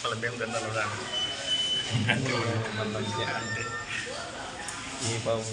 వాళ్ళ మేము గందలు అంటే ఈ పాపం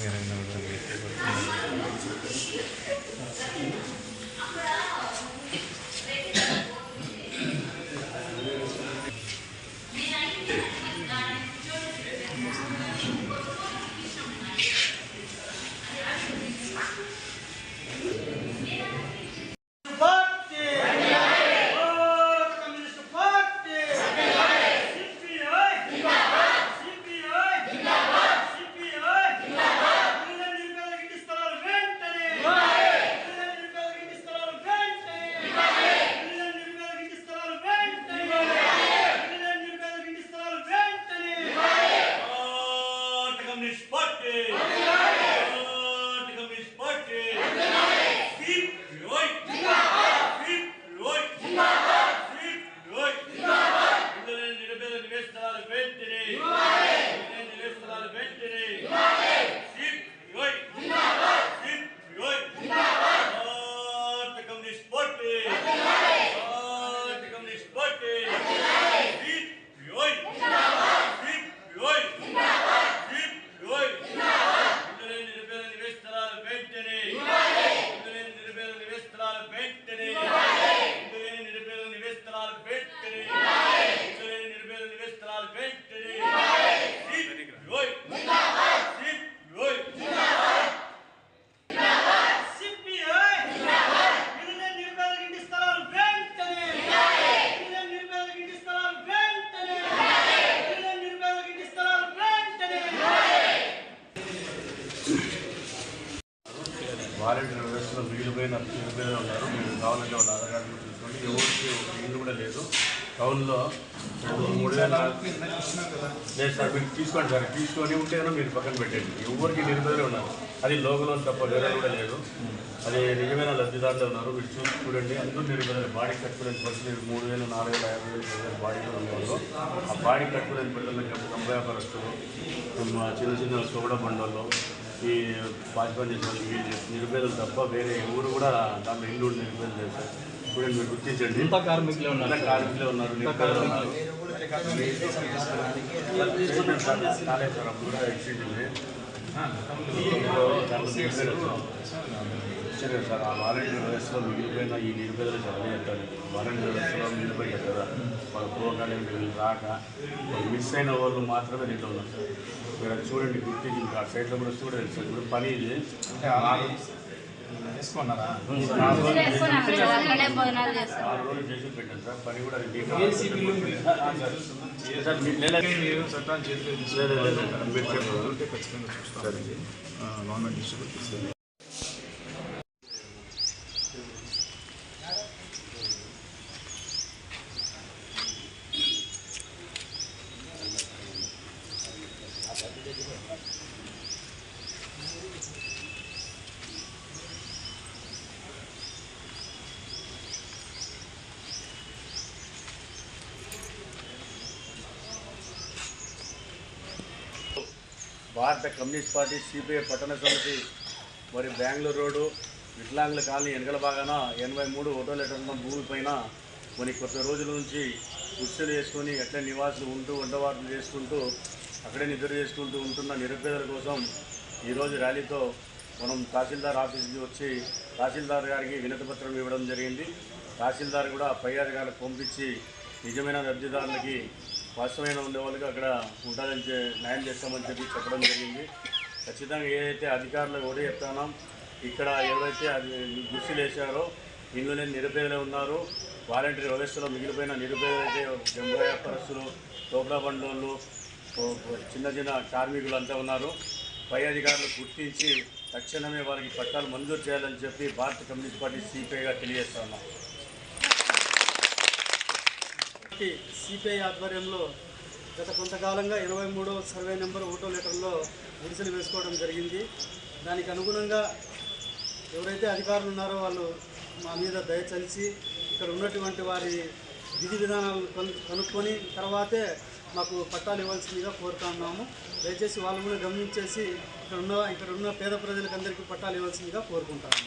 వాలంటీర్ వ్యవస్థలో మిగిలిపోయిన నిరుపేదలు ఉన్నారు. మీరు కావాలంటే వాళ్ళ ఆధార్ కార్డు చూసుకోండి. ఎవరికి ఒక ఇల్లు కూడా లేదు. టౌన్లో 3,000 లేదు సార్, మీరు తీసుకోండి సార్. తీసుకొని ఉంటేనో మీరు పక్కన పెట్టండి. ఎవరికి నిరుపేదలే ఉన్నారు. అది లోకల్ తప్ప వేరే కూడా లేదు. అది నిజమైన లబ్ధిదారులు ఉన్నారు. మీరు చూడండి, అందరూ నిరుపేదలు. బాడీ కట్టుకునే పరిస్థితి 3,000, 4,000, 5,000 బాడీలో ఉండేవాళ్ళు. ఆ బాడీ కట్టుకునే పిల్లలకి గంప వ్యాపారస్తులు, చిన్న చిన్న సోడ బండల్లో ఈ పాచిపని చేసే వాళ్ళకి నిరుపేదలు తప్ప వేరే ఎవరు కూడా దాంట్లో ఇల్లు నిరుపేదలు చేస్తారు. చూడండి, మీరు గుర్తించండి. ఇంత కార్మికులే ఉన్నారు, నిరుపేదలు ఉన్నారు. కాలేదు సార్, అప్పుడు కూడా ఎక్స్చేంజ్ సరే సార్. ఆ వాలంటీర్ వ్యవస్థలో మిగిలిపోయిన ఈ నిరుపేదలు చదివేస్తారు. వాలంటీర్ వ్యవస్థలో మిగిలిపోయి కదా వాళ్ళ ప్రోగ్రాలు వీళ్ళు రాక మిస్ అయిన వాళ్ళు మాత్రమే దీంట్లో ఉన్నారు సార్. మీరు అది చూడండి, గుర్తించి ఆ సైడ్లో కూడా చూడండి సార్. ఇప్పుడు పని ఇది చేసుకున్నారా? 4 రోజులు చేసి పెట్టాను సార్. పని కూడా అది సార్. మీరు చట్టాన్ని చేతిలో మీరు చెప్తుంటే ఖచ్చితంగా చూస్తారు. గవర్నమెంట్ డిస్ట్రిబ్యూట్ తీసుకెళ్ళి భారత కమ్యూనిస్ట్ పార్టీ సిపిఐ పట్టణ సమితి మరి బెంగళూరు రోడ్డు వికలాంగుల కాలనీ వెనకల భాగాన 83 ఒకటో లెటర్ భూమి పైన కొన్ని కొద్ది రోజుల నుంచి గుర్తులు వేసుకొని ఎట్లా నివాసులు ఉంటూ వంటవార్పులు చేసుకుంటూ అక్కడే నిద్ర చేసుకుంటూ ఉంటున్న నిరుపేదల కోసం ఈరోజు ర్యాలీతో మనం తహసీల్దార్ ఆఫీస్కి వచ్చి తహసీల్దార్ గారికి వినతిపత్రం ఇవ్వడం జరిగింది. తహసీల్దార్ కూడా పై అధికారులకు పంపించి నిజమైన లబ్ధిదారులకి వాస్తవమైన ఉండే వాళ్ళకి అక్కడ ఉండాలని న్యాయం చేస్తామని చెప్పడం జరిగింది. ఖచ్చితంగా ఏదైతే అధికారులకు కూడా చెప్తానో ఇక్కడ ఎవరైతే అది గుర్తులు వేశారో ఇందులో లేని నిరుపేదలే ఉన్నారు. వాలంటీర్ వ్యవస్థలో మిగిలిపోయిన నిరుపేదలైతే జంబ వ్యాపారస్తులు, టోప్లా బండ్లోళ్ళు, చిన్న చిన్న కార్మికులు అంతా ఉన్నారు. పై అధికారులు గుర్తించి తక్షణమే వారికి పట్టాలు మంజూరు చేయాలని చెప్పి భారత కమ్యూనిస్ట్ పార్టీ సిపిఐగా తెలియజేస్తా ఉన్నాం. సిపిఐ ఆధ్వర్యంలో గత కొంతకాలంగా 23వ సర్వే నెంబర్ 1వ లెటర్లో గుడిసెలు వేసుకోవడం జరిగింది. దానికి అనుగుణంగా ఎవరైతే అధికారులు ఉన్నారో వాళ్ళు మా మీద దయచలిచి ఇక్కడ ఉన్నటువంటి వారి విధి విధానాలు కనుక్కొని తర్వాతే మాకు పట్టాలు ఇవ్వాల్సిందిగా కోరుతున్నాము. దయచేసి వాళ్ళు కూడా గమనించేసి ఇక్కడ ఉన్న పేద ప్రజలకు అందరికీ పట్టాలు ఇవ్వాల్సిందిగా కోరుకుంటాము.